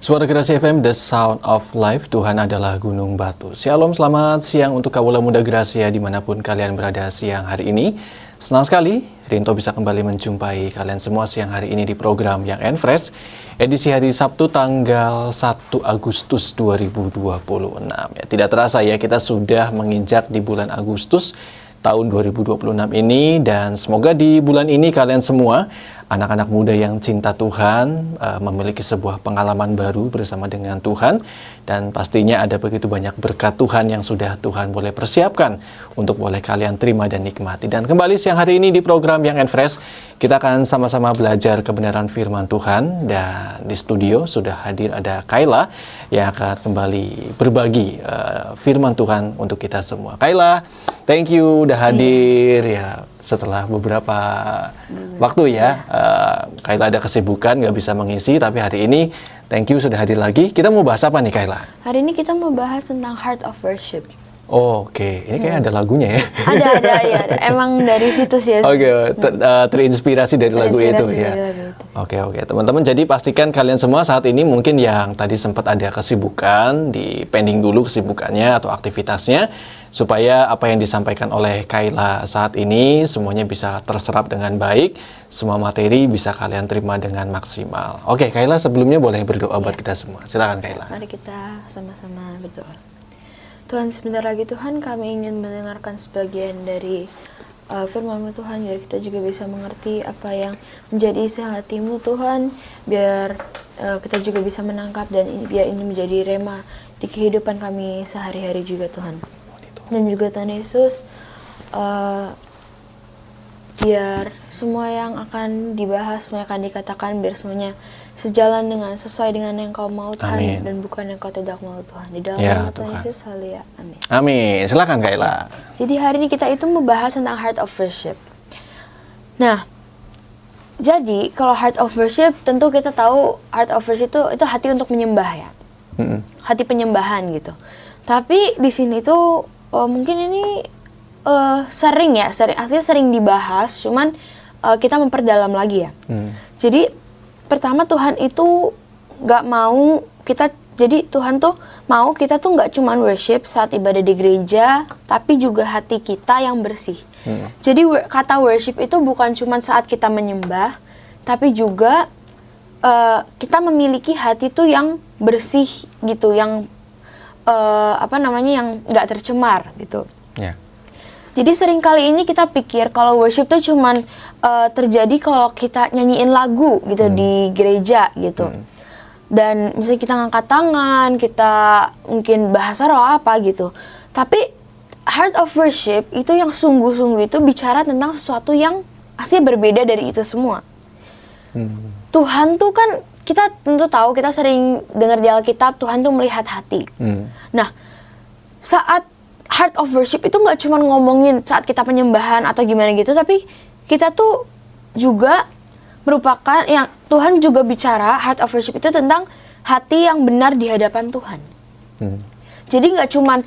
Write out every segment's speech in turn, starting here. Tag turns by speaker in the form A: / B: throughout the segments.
A: Suara Gerasi FM, The Sound of Life, Tuhan adalah gunung batu. Shalom, selamat siang untuk Kawula Muda Gracia dimanapun kalian berada siang hari ini. Senang sekali, Rinto bisa kembali menjumpai kalian semua siang hari ini di program Young and Fresh, edisi hari Sabtu tanggal 1 Agustus 2026. Ya, tidak terasa ya, kita sudah menginjak di bulan Agustus tahun 2026 ini, dan semoga di bulan ini kalian semua anak-anak muda yang cinta Tuhan memiliki sebuah pengalaman baru bersama dengan Tuhan, dan pastinya ada begitu banyak berkat Tuhan yang sudah Tuhan boleh persiapkan untuk boleh kalian terima dan nikmati. Dan kembali siang hari ini di program Young and Fresh, kita akan sama-sama belajar kebenaran firman Tuhan, dan di studio sudah hadir ada Kayla yang akan kembali berbagi firman Tuhan untuk kita semua. Kayla, thank you udah hadir ya setelah beberapa waktu ya. Kayla ada kesibukan nggak bisa mengisi, tapi hari ini thank you sudah hadir lagi. Kita mau bahas apa nih Kayla?
B: Hari ini kita mau bahas tentang Heart of Worship.
A: Oke, ini kayak ada lagunya ya.
B: Ada ya. Emang dari situ sih ya.
A: Oke, terinspirasi dari lagu itu ya. Oke, teman-teman, jadi pastikan kalian semua saat ini mungkin yang tadi sempat ada kesibukan, di pending dulu kesibukannya atau aktivitasnya, supaya apa yang disampaikan oleh Kayla saat ini semuanya bisa terserap dengan baik, semua materi bisa kalian terima dengan maksimal. Oke, Kayla, sebelumnya boleh berdoa buat kita semua. Silakan Kayla.
B: Mari kita sama-sama berdoa. Tuhan, sebentar lagi Tuhan, kami ingin mendengarkan sebagian dari firman-Mu Tuhan, biar kita juga bisa mengerti apa yang menjadi isi hati-Mu Tuhan, biar kita juga bisa menangkap, dan biar ini menjadi rema di kehidupan kami sehari-hari juga Tuhan. Dan juga Tuhan Yesus, biar semua yang akan dibahas, semua yang akan dikatakan, biar semuanya sejalan dengan sesuai dengan yang Kau mau Tuhan. Amin. Dan bukan yang Kau tidak mau Tuhan. Di dalam nama Tuhan Yesus, haleluya. Amin.
A: Amin. Silakan Kayla.
B: Jadi hari ini kita itu membahas tentang Heart of Worship. Nah, jadi kalau Heart of Worship, tentu kita tahu Heart of Worship itu hati untuk menyembah ya. Hati penyembahan gitu. Tapi di sini tuh mungkin ini aslinya sering dibahas, cuman kita memperdalam lagi ya. Jadi pertama, Tuhan itu nggak mau kita, jadi Tuhan tuh mau kita tuh nggak cuman worship saat ibadah di gereja, tapi juga hati kita yang bersih. Jadi kata worship itu bukan cuman saat kita menyembah, tapi juga kita memiliki hati tuh yang bersih gitu, yang yang nggak tercemar gitu. Yeah. Jadi sering kali ini kita pikir kalau worship tuh cuman terjadi kalau kita nyanyiin lagu gitu di gereja gitu. Dan misalnya kita ngangkat tangan, kita mungkin bahasa roh apa gitu. Tapi Heart of Worship itu yang sungguh-sungguh itu bicara tentang sesuatu yang aslinya berbeda dari itu semua. Tuhan tuh kan, kita tentu tahu, kita sering dengar di Alkitab, Tuhan tuh melihat hati. Nah, saat Heart of Worship itu nggak cuma ngomongin saat kita penyembahan atau gimana gitu, tapi kita tuh juga merupakan yang Tuhan juga bicara. Heart of Worship itu tentang hati yang benar di hadapan Tuhan. Jadi nggak cuma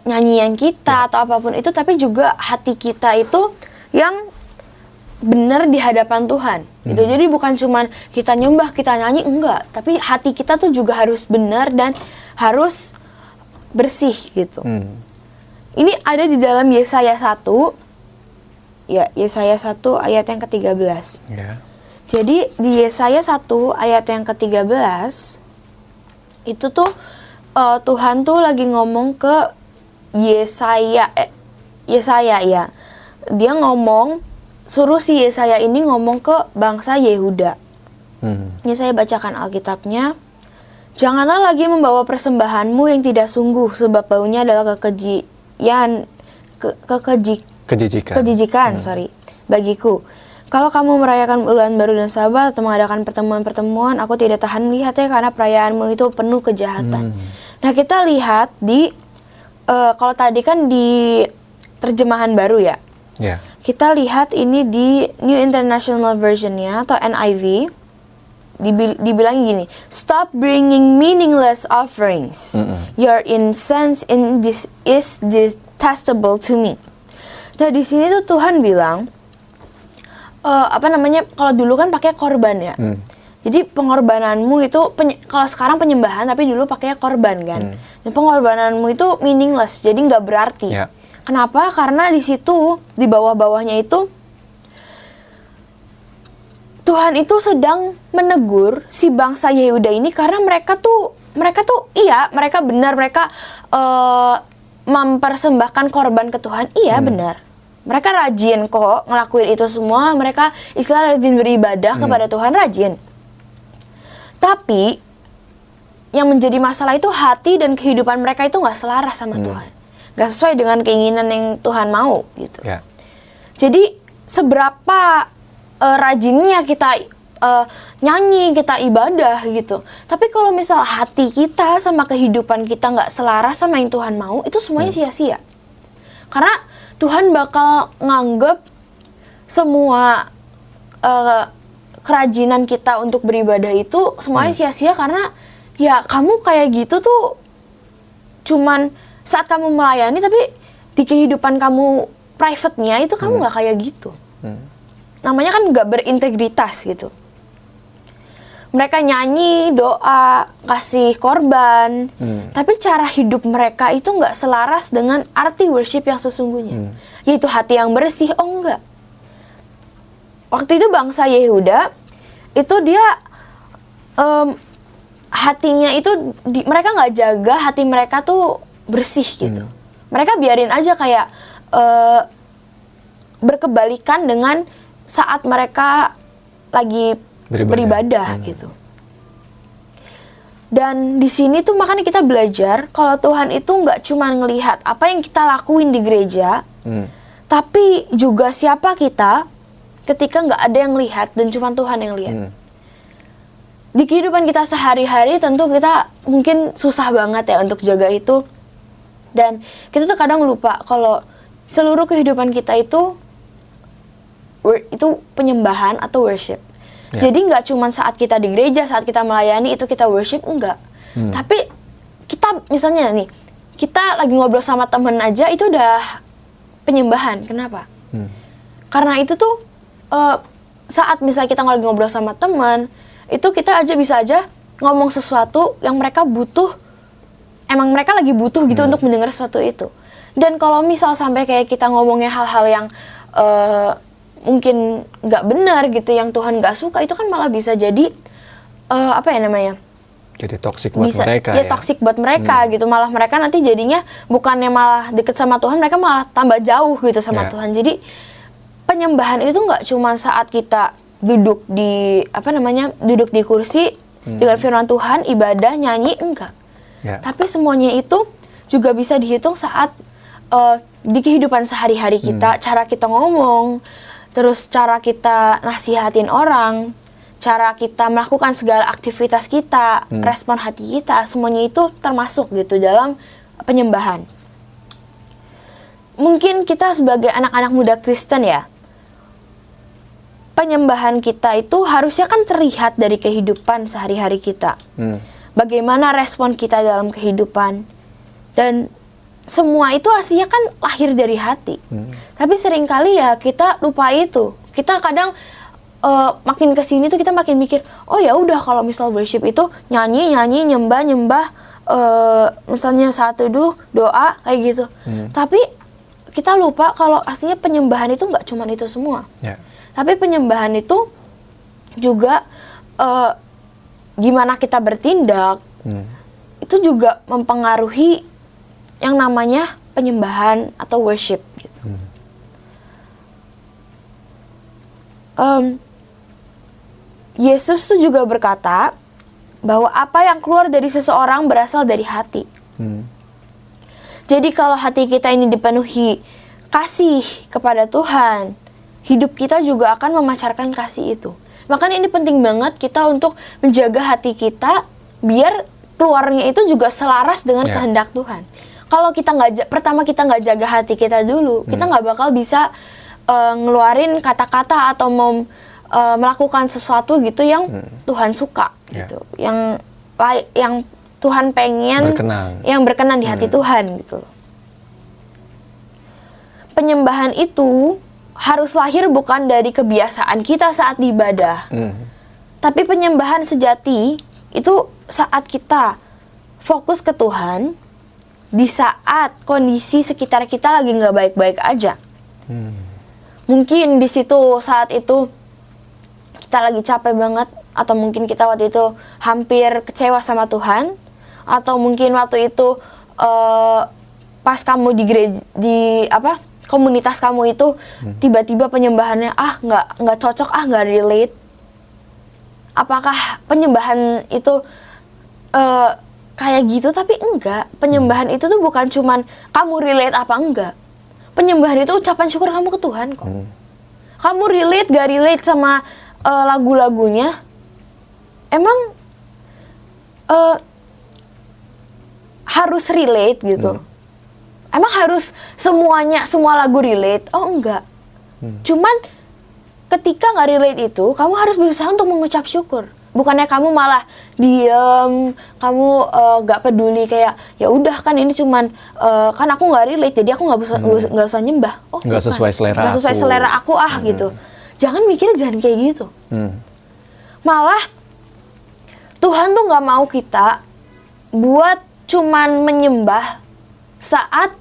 B: nyanyian kita atau apapun itu, tapi juga hati kita itu yang benar di hadapan Tuhan. Gitu. Jadi bukan cuma kita nyembah, kita nyanyi, enggak, tapi hati kita tuh juga harus benar dan harus bersih gitu. Ini ada di dalam Yesaya 1. Ya, Yesaya 1 ayat yang ke-13. Yeah. Jadi di Yesaya 1 ayat yang ke-13 itu tuh Tuhan tuh lagi ngomong ke Yesaya ya. Dia ngomong, suruh si Yesaya ini ngomong ke bangsa Yehuda. Ini saya bacakan Alkitabnya. Janganlah lagi membawa persembahanmu yang tidak sungguh, sebab baunya adalah kejijikan bagiku. Kalau kamu merayakan bulan baru dan Sabat atau mengadakan pertemuan-pertemuan, aku tidak tahan melihatnya karena perayaanmu itu penuh kejahatan. Nah, kita lihat di kalau tadi kan di terjemahan baru ya. Yeah. Kita lihat ini di New International Version-nya atau NIV. Dibilang gini, stop bringing meaningless offerings. Your incense in this is detestable to me. Nah, di sini tuh Tuhan bilang, kalau dulu kan pakai korban ya. Jadi pengorbananmu itu, kalau sekarang penyembahan tapi dulu pakainya korban kan. Dan pengorbananmu itu meaningless, jadi nggak berarti.
A: Ya.
B: Kenapa? Karena di situ, di bawah-bawahnya itu, Tuhan itu sedang menegur si bangsa Yehuda ini karena mereka tuh iya, mereka benar, mereka mempersembahkan korban ke Tuhan, iya benar. Mereka rajin kok ngelakuin itu semua, mereka istilah rajin beribadah kepada Tuhan, rajin. Tapi yang menjadi masalah itu hati dan kehidupan mereka itu nggak selaras sama Tuhan, nggak sesuai dengan keinginan yang Tuhan mau gitu.
A: Ya.
B: Jadi seberapa rajinnya kita nyanyi, kita ibadah gitu. Tapi kalau misal hati kita sama kehidupan kita nggak selaras sama yang Tuhan mau, itu semuanya sia-sia. Karena Tuhan bakal nganggep semua kerajinan kita untuk beribadah itu semuanya sia-sia, karena ya kamu kayak gitu tuh cuman saat kamu melayani, tapi di kehidupan kamu private-nya itu kamu nggak kayak gitu. Namanya kan nggak berintegritas gitu. Mereka nyanyi, doa, kasih korban, tapi cara hidup mereka itu nggak selaras dengan arti worship yang sesungguhnya, yaitu hati yang bersih. Oh enggak. Waktu itu bangsa Yehuda itu dia hatinya itu mereka nggak jaga hati mereka tuh bersih gitu. Mereka biarin aja kayak berkebalikan dengan saat mereka lagi beribadah gitu. Dan di sini tuh makanya kita belajar kalau Tuhan itu nggak cuma ngelihat apa yang kita lakuin di gereja, tapi juga siapa kita ketika nggak ada yang lihat dan cuma Tuhan yang lihat. Di kehidupan kita sehari-hari tentu kita mungkin susah banget ya untuk jaga itu, dan kita tuh kadang lupa kalau seluruh kehidupan kita itu penyembahan atau worship. Jadi nggak cuma saat kita di gereja, saat kita melayani itu kita worship, enggak. Tapi kita misalnya nih, kita lagi ngobrol sama temen aja itu udah penyembahan. Kenapa? Karena itu tuh saat misalnya kita lagi ngobrol sama teman, itu kita bisa aja ngomong sesuatu yang mereka butuh, emang mereka lagi butuh gitu untuk mendengar sesuatu itu. Dan kalau misal sampai kayak kita ngomongnya hal-hal yang mungkin nggak benar gitu, yang Tuhan nggak suka, itu kan malah bisa jadi apa ya namanya?
A: Jadi toksik buat mereka ya.
B: Toksik buat mereka gitu. Malah mereka nanti jadinya bukannya malah deket sama Tuhan, mereka malah tambah jauh gitu sama Tuhan. Jadi penyembahan itu nggak cuma saat kita duduk di duduk di kursi dengan firman Tuhan, ibadah, nyanyi, enggak. Tapi semuanya itu juga bisa dihitung saat di kehidupan sehari-hari kita, cara kita ngomong, terus cara kita nasihatin orang, cara kita melakukan segala aktivitas kita, respon hati kita, semuanya itu termasuk gitu dalam penyembahan. Mungkin kita sebagai anak-anak muda Kristen ya, penyembahan kita itu harusnya kan terlihat dari kehidupan sehari-hari kita. Bagaimana respon kita dalam kehidupan. Dan semua itu aslinya kan lahir dari hati. Tapi seringkali ya kita lupa itu. Kita kadang makin kesini tuh kita makin mikir, oh ya udah kalau misal worship itu nyanyi, nyembah, misalnya saat teduh, doa kayak gitu. Tapi kita lupa kalau aslinya penyembahan itu nggak cuma itu semua. Tapi penyembahan itu juga gimana kita bertindak, itu juga mempengaruhi yang namanya penyembahan atau worship gitu. Yesus tuh juga berkata bahwa apa yang keluar dari seseorang berasal dari hati. Jadi kalau hati kita ini dipenuhi kasih kepada Tuhan, hidup kita juga akan memancarkan kasih itu. Makanya ini penting banget kita untuk menjaga hati kita biar keluarnya itu juga selaras dengan kehendak Tuhan. Kalau kita pertama kita nggak jaga hati kita dulu, kita nggak bakal bisa ngeluarin kata-kata atau melakukan sesuatu gitu yang Tuhan suka, gitu, yang Tuhan pengen, yang berkenan di hati Tuhan, gitu. Penyembahan itu harus lahir bukan dari kebiasaan kita saat ibadah, Tapi penyembahan sejati itu saat kita fokus ke Tuhan, di saat kondisi sekitar kita lagi nggak baik-baik aja. Mungkin di situ saat itu kita lagi capek banget, atau mungkin kita waktu itu hampir kecewa sama Tuhan, atau mungkin waktu itu pas kamu di gereja, komunitas kamu itu tiba-tiba penyembahannya nggak cocok, nggak relate. Apakah penyembahan itu kayak gitu? Tapi enggak. Penyembahan itu tuh bukan cuman kamu relate apa enggak. Penyembahan itu ucapan syukur kamu ke Tuhan kok. Kamu relate gak relate sama lagu-lagunya, emang harus relate gitu. Emang harus semua lagu relate? Oh enggak. Cuman ketika nggak relate itu, kamu harus berusaha untuk mengucap syukur. Bukannya kamu malah diem, kamu nggak peduli, kayak ya udah kan ini cuman kan aku nggak relate, jadi aku nggak usah nyembah. Oh,
A: nggak sesuai selera
B: nggak sesuai selera aku gitu. Jangan mikirnya jangan kayak gitu. Malah Tuhan tuh nggak mau kita buat cuman menyembah saat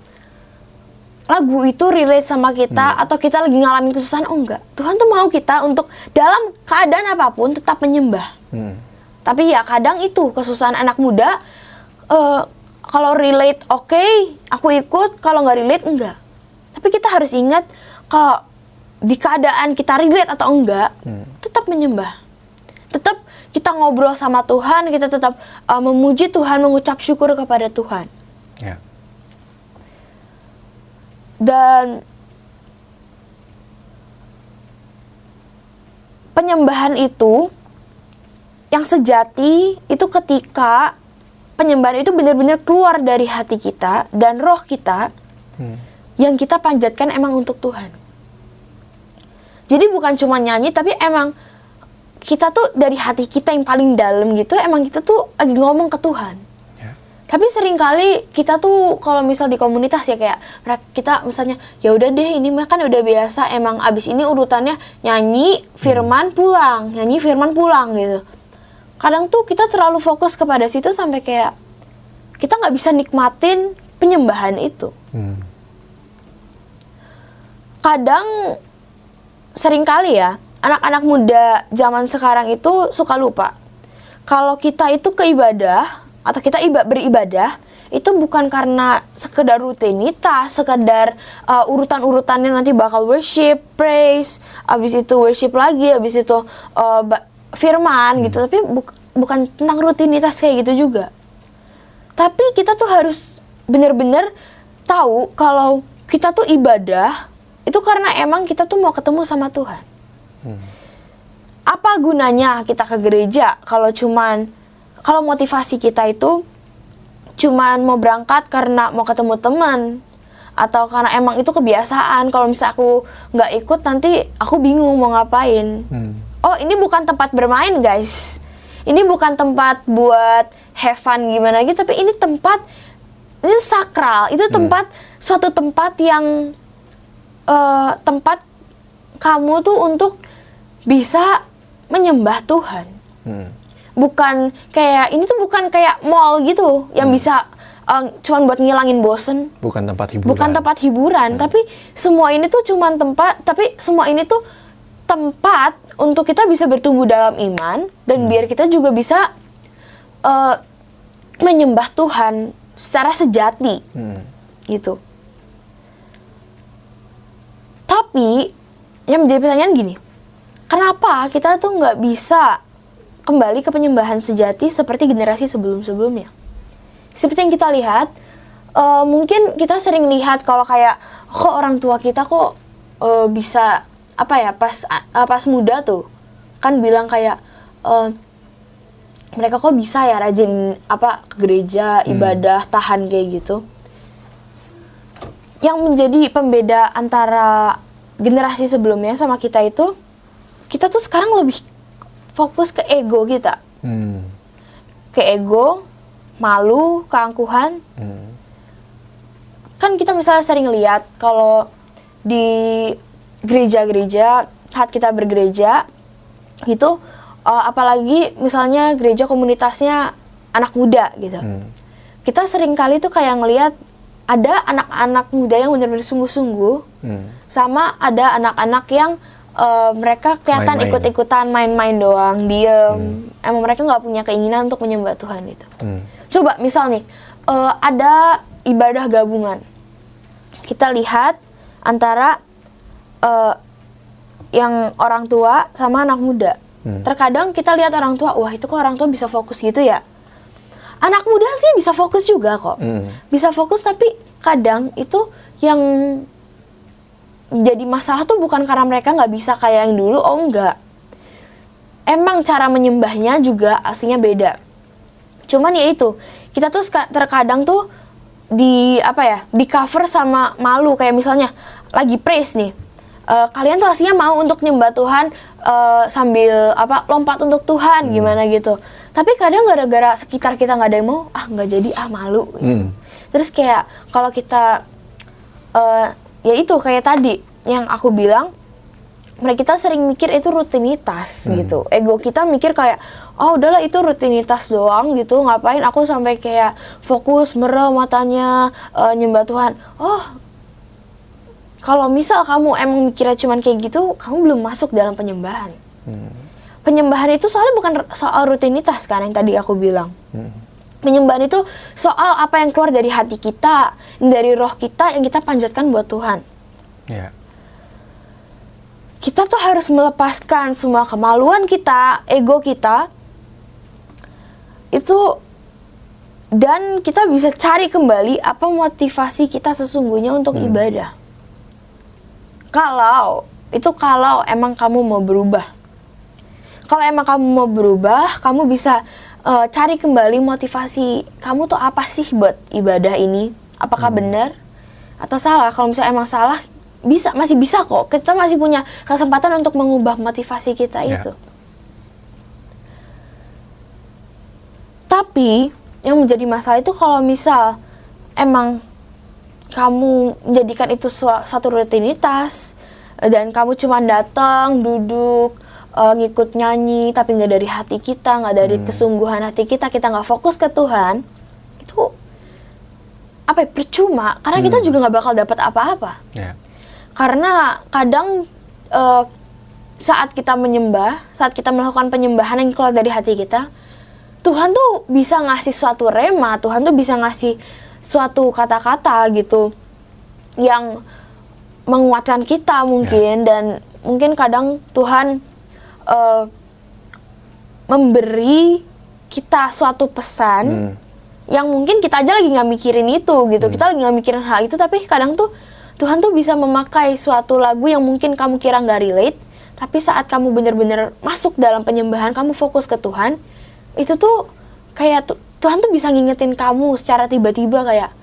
B: lagu itu relate sama kita, atau kita lagi ngalamin kesusahan. Oh enggak, Tuhan tuh mau kita untuk dalam keadaan apapun tetap menyembah. Tapi ya kadang itu kesusahan anak muda, kalau relate oke, aku ikut, kalau nggak relate enggak. Tapi kita harus ingat kalau di keadaan kita relate atau enggak, tetap menyembah. Tetap kita ngobrol sama Tuhan, kita tetap memuji Tuhan, mengucap syukur kepada Tuhan.
A: Ya.
B: Dan penyembahan itu yang sejati itu ketika penyembahan itu benar-benar keluar dari hati kita dan roh kita, yang kita panjatkan emang untuk Tuhan. Jadi bukan cuma nyanyi, tapi emang kita tuh dari hati kita yang paling dalam gitu, emang kita tuh lagi ngomong ke Tuhan. Tapi seringkali kita tuh kalau misal di komunitas ya, kayak kita misalnya ya udah deh, ini mah kan udah biasa, emang abis ini urutannya nyanyi firman pulang, nyanyi firman pulang gitu. Kadang tuh kita terlalu fokus kepada situ sampai kayak kita nggak bisa nikmatin penyembahan itu. Kadang seringkali ya anak-anak muda zaman sekarang itu suka lupa kalau kita itu ke ibadah atau kita beribadah itu bukan karena sekedar rutinitas, sekedar urutan-urutannya nanti bakal worship, praise, abis itu worship lagi, abis itu firman gitu. Tapi bukan tentang rutinitas kayak gitu juga. Tapi kita tuh harus benar-benar tahu kalau kita tuh ibadah itu karena emang kita tuh mau ketemu sama Tuhan. Apa gunanya kita ke gereja kalau motivasi kita itu cuman mau berangkat karena mau ketemu teman, atau karena emang itu kebiasaan, kalau misalnya aku nggak ikut nanti aku bingung mau ngapain. Oh, ini bukan tempat bermain guys, ini bukan tempat buat have fun gimana gitu, tapi ini sakral, itu suatu tempat yang tempat kamu tuh untuk bisa menyembah Tuhan. Bukan kayak ini tuh bukan kayak mall gitu yang bisa cuman buat ngilangin bosen. Bukan tempat hiburan. Tapi semua ini tuh tempat untuk kita bisa bertumbuh dalam iman, dan biar kita juga bisa menyembah Tuhan secara sejati. Gitu. Tapi yang menjadi pertanyaan gini, kenapa kita tuh nggak bisa kembali ke penyembahan sejati seperti generasi sebelum-sebelumnya? Seperti yang kita lihat, mungkin kita sering lihat kalau kayak kok orang tua kita kok bisa pas muda tuh kan bilang kayak mereka kok bisa ya rajin ke gereja, ibadah, tahan kayak gitu. Yang menjadi pembeda antara generasi sebelumnya sama kita itu, kita tuh sekarang lebih fokus ke ego kita. Ke ego, malu, keangkuhan. Kan kita misalnya sering lihat kalau di gereja-gereja, saat kita bergereja gitu, apalagi misalnya gereja komunitasnya anak muda gitu. Kita sering kali tuh kayak ngelihat ada anak-anak muda yang benar-benar sungguh-sungguh, sama ada anak-anak yang mereka kelihatan
A: Main-main.
B: ikut-ikutan main-main doang, diem. Emang mereka nggak punya keinginan untuk menyembah Tuhan itu. Coba misal nih, ada ibadah gabungan. Kita lihat antara yang orang tua sama anak muda. Terkadang kita lihat orang tua, wah itu kok orang tua bisa fokus gitu ya. Anak muda sih bisa fokus juga kok. Bisa fokus, tapi kadang itu yang jadi masalah tuh bukan karena mereka nggak bisa kayak yang dulu, oh enggak. Emang cara menyembahnya juga aslinya beda. Cuman ya itu, kita tuh terkadang tuh di cover sama malu. Kayak misalnya lagi praise nih, kalian tuh aslinya mau untuk nyembah Tuhan sambil lompat untuk Tuhan gimana gitu. Tapi kadang gara-gara sekitar kita nggak ada yang mau, nggak jadi, malu gitu. Terus kayak kalau kita ya itu kayak tadi yang aku bilang, kita sering mikir itu rutinitas gitu. Ego kita mikir kayak, oh udahlah itu rutinitas doang gitu, ngapain aku sampai kayak fokus merem matanya nyembah Tuhan. Oh, kalau misal kamu emang mikirnya cuman kayak gitu, kamu belum masuk dalam penyembahan. Penyembahan itu soalnya bukan soal rutinitas kan yang tadi aku bilang. Penyembahan itu soal apa yang keluar dari hati kita, dari roh kita yang kita panjatkan buat Tuhan.
A: Yeah.
B: Kita tuh harus melepaskan semua kemaluan kita, ego kita, itu, dan kita bisa cari kembali apa motivasi kita sesungguhnya untuk ibadah. Kalau emang kamu mau berubah. Kalau emang kamu mau berubah, kamu bisa cari kembali motivasi kamu tuh apa sih buat ibadah ini? Apakah benar atau salah? Kalau misalnya emang salah, masih bisa kok. Kita masih punya kesempatan untuk mengubah motivasi kita itu. Tapi yang menjadi masalah itu kalau misal emang kamu menjadikan itu suatu rutinitas dan kamu cuma datang, duduk, ngikut nyanyi, tapi nggak dari hati kita, nggak dari kesungguhan hati kita nggak fokus ke Tuhan, itu percuma, karena kita juga nggak bakal dapat apa-apa. Karena kadang saat kita menyembah, saat kita melakukan penyembahan yang keluar dari hati kita, Tuhan tuh bisa ngasih suatu rema, Tuhan tuh bisa ngasih suatu kata-kata gitu yang menguatkan kita mungkin, dan mungkin kadang Tuhan memberi kita suatu pesan yang mungkin kita aja lagi nggak mikirin itu gitu. Kita lagi nggak mikirin hal itu, tapi kadang tuh Tuhan tuh bisa memakai suatu lagu yang mungkin kamu kira nggak relate, tapi saat kamu benar-benar masuk dalam penyembahan, kamu fokus ke Tuhan, itu tuh kayak Tuhan tuh bisa ngingetin kamu secara tiba-tiba kayak,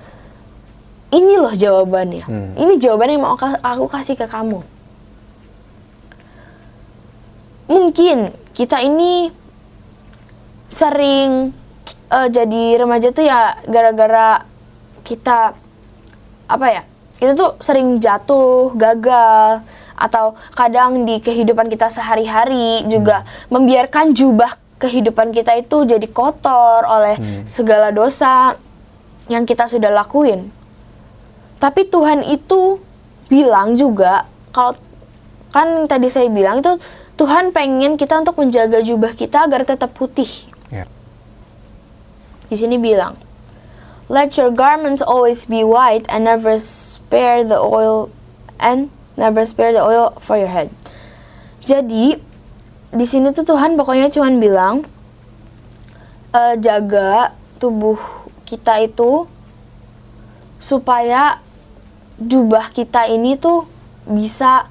B: ini loh jawabannya, ini jawabannya yang mau aku kasih ke kamu. Mungkin kita ini sering jadi remaja tuh ya gara-gara kita kita tuh sering jatuh, gagal, atau kadang di kehidupan kita sehari-hari juga membiarkan jubah kehidupan kita itu jadi kotor oleh segala dosa yang kita sudah lakuin. Tapi Tuhan itu bilang juga, kalau kan tadi saya bilang itu Tuhan pengen kita untuk menjaga jubah kita agar tetap putih. Di sini bilang, let your garments always be white and never spare the oil for your head. Jadi di sini tuh Tuhan pokoknya cuman bilang jaga tubuh kita itu supaya jubah kita ini tuh bisa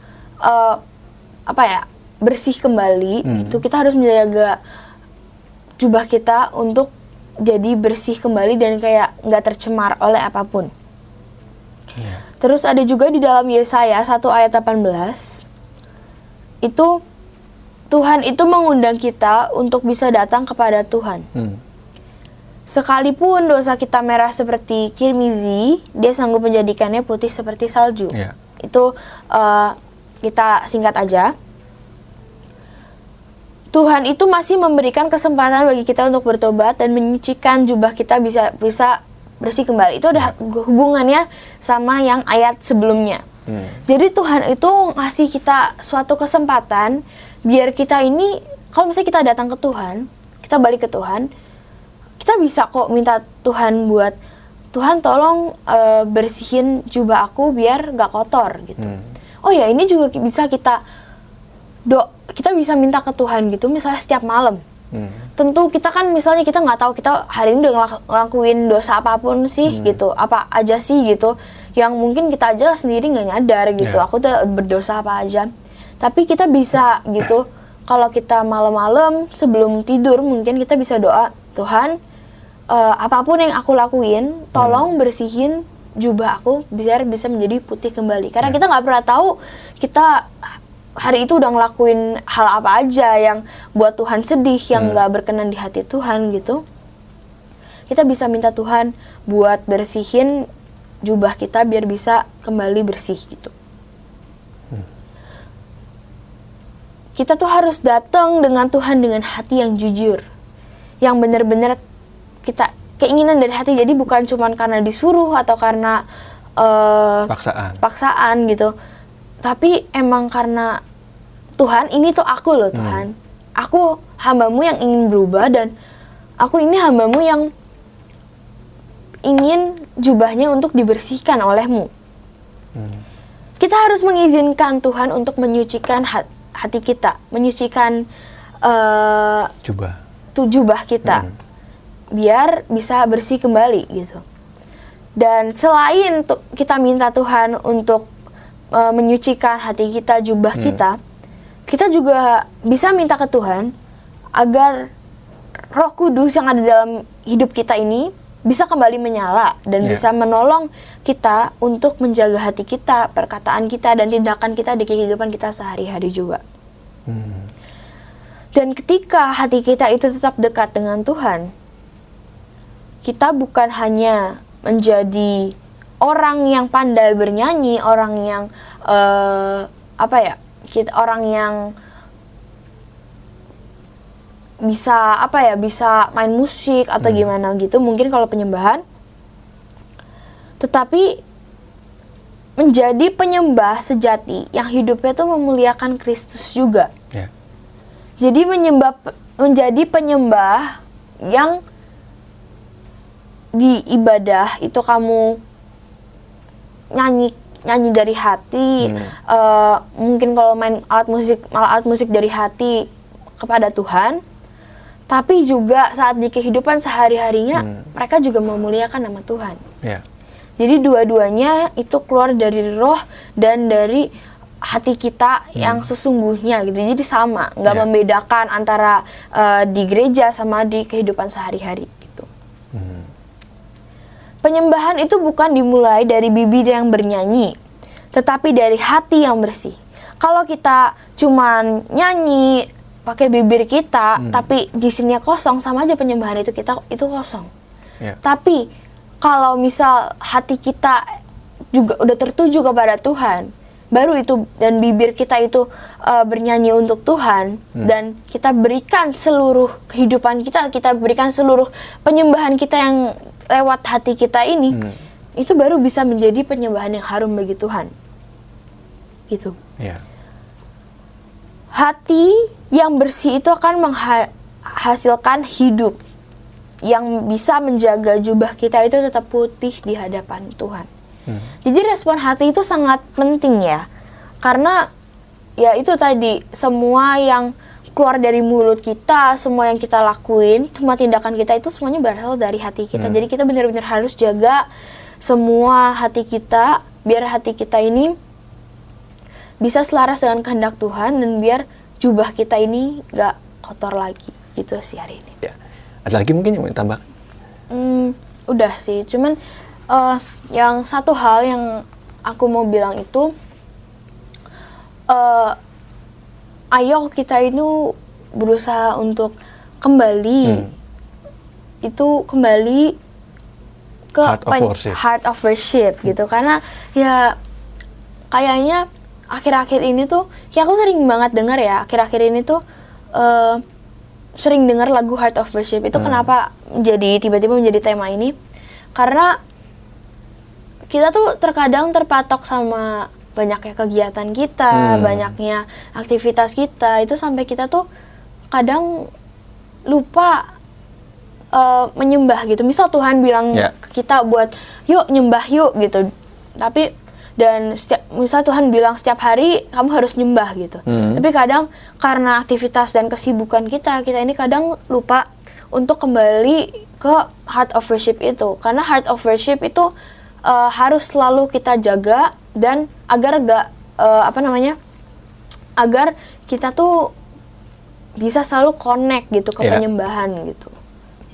B: bersih kembali. Gitu. Kita harus menjaga jubah kita untuk jadi bersih kembali dan kayak nggak tercemar oleh apapun. Terus ada juga di dalam Yesaya 1 ayat 18 itu Tuhan itu mengundang kita untuk bisa datang kepada Tuhan. Sekalipun dosa kita merah seperti kirmizi, Dia sanggup menjadikannya putih seperti salju. Itu kita singkat aja. Tuhan itu masih memberikan kesempatan bagi kita untuk bertobat dan menyucikan jubah kita bisa bersih kembali. Itu ada hubungannya sama yang ayat sebelumnya. Jadi Tuhan itu ngasih kita suatu kesempatan biar kita ini, kalau misalnya kita datang ke Tuhan, kita balik ke Tuhan, kita bisa kok minta Tuhan buat, Tuhan tolong bersihin jubah aku biar gak kotor gitu. Oh ya, ini juga bisa kita bisa minta ke Tuhan gitu, misalnya setiap malam. Tentu kita kan misalnya kita nggak tahu kita hari ini udah ngelakuin dosa apapun sih gitu, apa aja sih gitu, yang mungkin kita aja sendiri nggak nyadar gitu, aku tuh berdosa apa aja. Tapi kita bisa gitu, kalau kita malam-malam sebelum tidur mungkin kita bisa doa, Tuhan, apapun yang aku lakuin, tolong bersihin jubah aku biar bisa menjadi putih kembali. Karena kita nggak pernah tahu kita hari itu udah ngelakuin hal apa aja yang buat Tuhan sedih, yang nggak berkenan di hati Tuhan gitu. Kita bisa minta Tuhan buat bersihin jubah kita biar bisa kembali bersih gitu. Kita tuh harus datang dengan Tuhan dengan hati yang jujur, yang benar-benar kita keinginan dari hati. Jadi bukan cuma karena disuruh atau karena paksaan gitu, tapi emang karena Tuhan, ini tuh aku loh Tuhan, aku hambamu yang ingin berubah, dan aku ini hambamu yang ingin jubahnya untuk dibersihkan olehmu. Kita harus mengizinkan Tuhan untuk menyucikan hati kita, menyucikan jubah kita, biar bisa bersih kembali gitu. Dan selain kita minta Tuhan untuk menyucikan hati kita, jubah kita juga bisa minta ke Tuhan agar Roh Kudus yang ada dalam hidup kita ini bisa kembali menyala dan bisa menolong kita untuk menjaga hati kita, perkataan kita, dan tindakan kita di kehidupan kita sehari-hari juga. Dan ketika hati kita itu tetap dekat dengan Tuhan, kita bukan hanya menjadi orang yang pandai bernyanyi, orang yang orang yang bisa main musik atau gimana gitu, mungkin kalau penyembahan, tetapi menjadi penyembah sejati yang hidupnya tuh memuliakan Kristus juga. Jadi menjadi penyembah yang di ibadah itu kamu nyanyi dari hati, mungkin kalau main alat musik dari hati kepada Tuhan, tapi juga saat di kehidupan sehari-harinya mereka juga memuliakan nama Tuhan. Jadi dua-duanya itu keluar dari roh dan dari hati kita yang sesungguhnya gitu. Jadi sama, nggak membedakan antara di gereja sama di kehidupan sehari-hari gitu. Penyembahan itu bukan dimulai dari bibir yang bernyanyi, tetapi dari hati yang bersih. Kalau kita cuman nyanyi pakai bibir kita, tapi di sini kosong, sama aja penyembahan itu kosong. Tapi kalau misal hati kita juga udah tertuju kepada Tuhan, baru itu, dan bibir kita itu bernyanyi untuk Tuhan, dan kita berikan seluruh kehidupan kita berikan seluruh penyembahan kita yang lewat hati kita ini, itu baru bisa menjadi penyembahan yang harum bagi Tuhan. Gitu. Hati yang bersih itu akan menghasilkan hidup yang bisa menjaga jubah kita itu tetap putih di hadapan Tuhan. Jadi respon hati itu sangat penting ya, karena ya itu tadi, semua yang keluar dari mulut kita, semua yang kita lakuin, semua tindakan kita itu semuanya berasal dari hati kita. Jadi kita benar-benar harus jaga semua hati kita, biar hati kita ini bisa selaras dengan kehendak Tuhan, dan biar jubah kita ini gak kotor lagi. Gitu sih hari ini.
A: Ada lagi mungkin yang mau ditambahkan?
B: Udah sih, cuman yang satu hal yang aku mau bilang itu, ayo kita ini berusaha untuk kembali ke heart of worship gitu, karena ya kayaknya akhir-akhir ini tuh, ya aku sering banget dengar ya, akhir-akhir ini tuh sering dengar lagu Heart of Worship. Itu kenapa tiba-tiba menjadi tema ini? Karena kita tuh terkadang terpatok sama banyaknya kegiatan kita, banyaknya aktivitas kita, itu sampai kita tuh kadang lupa menyembah gitu. Misal Tuhan bilang ke kita buat yuk nyembah yuk gitu. Misal Tuhan bilang setiap hari kamu harus nyembah gitu. Tapi kadang karena aktivitas dan kesibukan kita ini kadang lupa untuk kembali ke Heart of Worship itu. Karena Heart of Worship itu harus selalu kita jaga dan agar agar kita tuh bisa selalu connect gitu ke penyembahan gitu.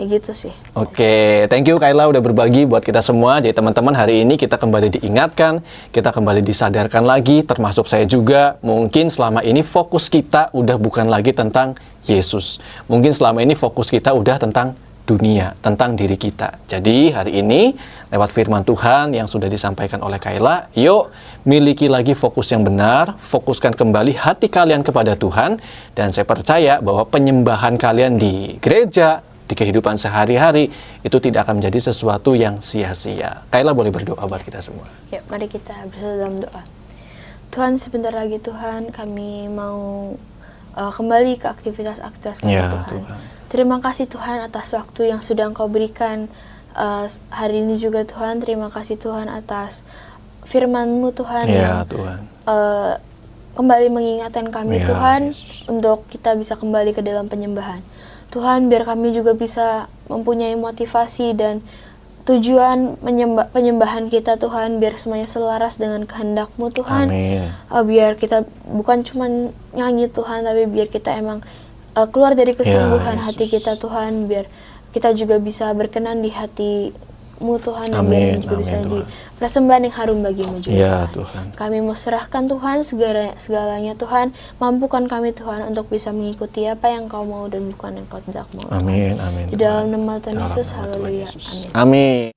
B: Ya gitu sih.
A: Oke, thank you Kayla udah berbagi buat kita semua. Jadi teman-teman, hari ini kita kembali diingatkan, kita kembali disadarkan lagi, termasuk saya juga. Mungkin selama ini fokus kita udah bukan lagi tentang Yesus. Mungkin selama ini fokus kita udah tentang dunia, tentang diri kita. Jadi hari ini lewat firman Tuhan yang sudah disampaikan oleh Kayla, yuk miliki lagi fokus yang benar, fokuskan kembali hati kalian kepada Tuhan, dan saya percaya bahwa penyembahan kalian di gereja, di kehidupan sehari-hari, itu tidak akan menjadi sesuatu yang sia-sia. Kayla boleh berdoa buat kita semua.
B: Ya, mari kita bersama dalam doa. Tuhan, sebentar lagi Tuhan, kami mau kembali ke aktivitas-aktivitas kami, Tuhan. Terima kasih Tuhan atas waktu yang sudah Engkau berikan hari ini juga Tuhan. Terima kasih Tuhan atas firman-Mu Tuhan yang
A: Tuhan.
B: Kembali mengingatkan kami Tuhan untuk kita bisa kembali ke dalam penyembahan. Tuhan, biar kami juga bisa mempunyai motivasi dan tujuan penyembahan kita Tuhan, biar semuanya selaras dengan kehendak-Mu Tuhan. Biar kita bukan cuma nyanyi Tuhan, tapi biar kita emang keluar dari kesungguhan hati kita Tuhan, biar kita juga bisa berkenan di hati-Mu Tuhan, dan biar juga bisa di persembahan yang harum bagi-Mu juga Tuhan. Kami mau serahkan Tuhan segalanya Tuhan, mampukan kami Tuhan untuk bisa mengikuti apa yang Kau mau dan bukan yang Kau tidak mau.
A: Amin.
B: Di dalam nama Tuhan Yesus, haleluya.
A: Amin.